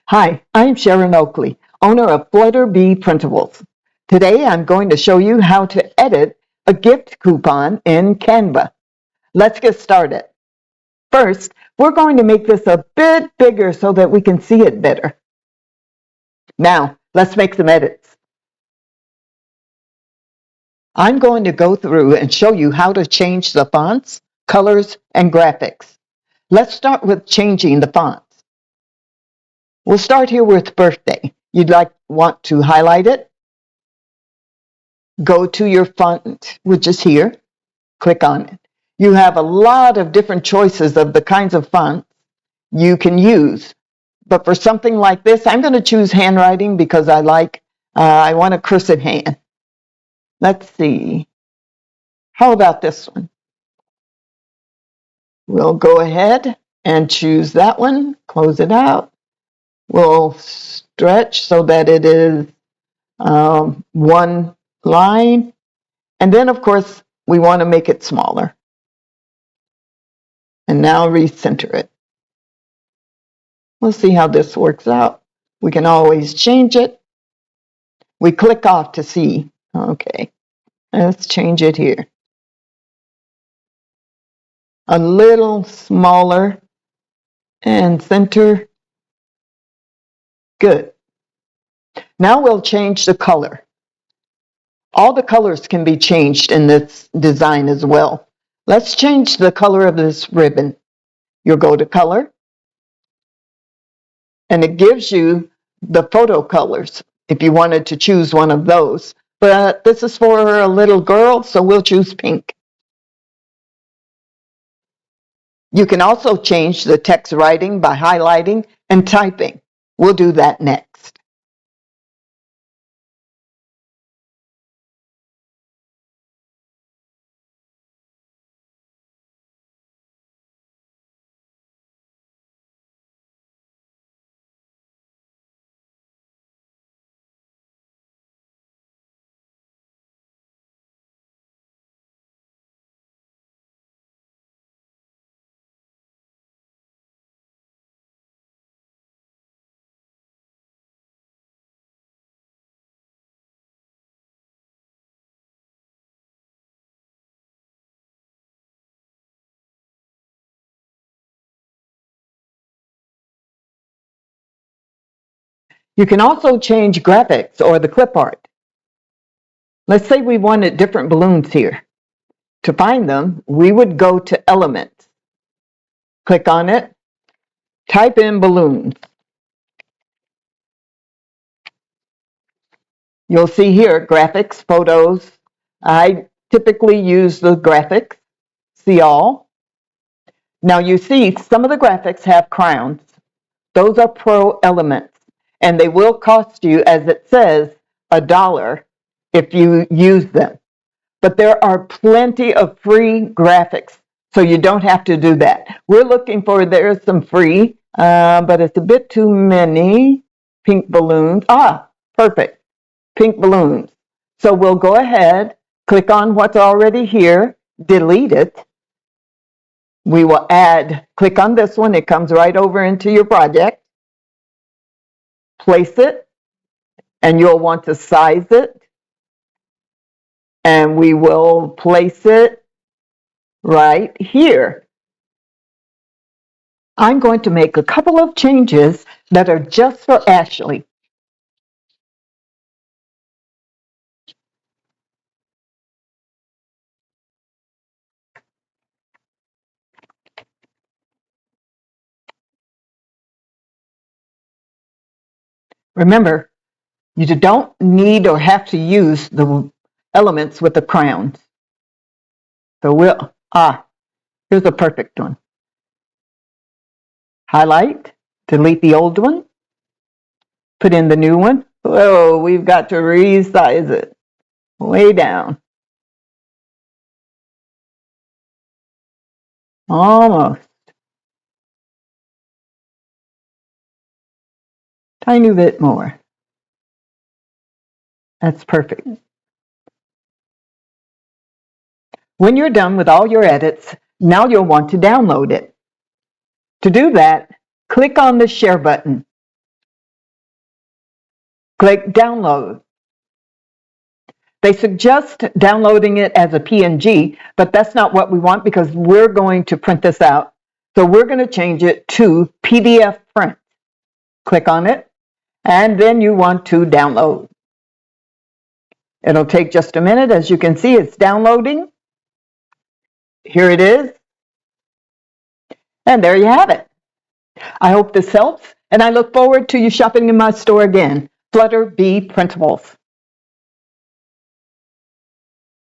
Hi, I'm Sharon Oakley, owner of Flutter Bee Printables. Today I'm going to show you how to edit a gift coupon in Canva. Let's get started. First, we're going to make this a bit bigger so that we can see it better. Now, let's make some edits. I'm going to go through and show you how to change the fonts, colors, and graphics. Let's start with changing the fonts. We'll start here with birthday. You'd want to highlight it. Go to your font, which is here. Click on it. You have a lot of different choices of the kinds of fonts you can use. But for something like this, I'm going to choose handwriting because I want a cursive hand. Let's see. How about this one? We'll go ahead and choose that one. Close it out. We'll stretch so that it is one line. And then, of course, we want to make it smaller. And now recenter it. We'll see how this works out. We can always change it. We click off to see. Okay, let's change it here. A little smaller and center. Good. Now we'll change the color. All the colors can be changed in this design as well. Let's change the color of this ribbon. You'll go to color, and it gives you the photo colors if you wanted to choose one of those. But this is for a little girl, so we'll choose pink. You can also change the text writing by highlighting and typing. We'll do that next. You can also change graphics or the clip art. Let's say we wanted different balloons here. To find them, we would go to Elements. Click on it, type in balloons. You'll see here graphics, photos. I typically use the graphics. See all. Now you see some of the graphics have crowns. Those are pro elements, and they will cost you, as it says, $1 if you use them. But there are plenty of free graphics, so you don't have to do that. We're looking for, there's some free, but it's a bit too many. Pink balloons. Ah, perfect. Pink balloons. So we'll go ahead, click on what's already here, delete it. We will add, click on this one, it comes right over into your project. Place it, and you'll want to size it. And we will place it right here. I'm going to make a couple of changes that are just for Ashley. Remember, you don't need or have to use the elements with the crowns. So here's a perfect one. Highlight, delete the old one, put in the new one. Oh, we've got to resize it way down. Almost. Tiny bit more. That's perfect. When you're done with all your edits, now you'll want to download it. To do that, click on the Share button. Click Download. They suggest downloading it as a PNG, but that's not what we want because we're going to print this out. So we're going to change it to PDF print. Click on it, and then you want to download. It'll take just a minute. As you can see, it's downloading. Here it is. And there you have it. I hope this helps, and I look forward to you shopping in my store again. Flutter Bee Printables.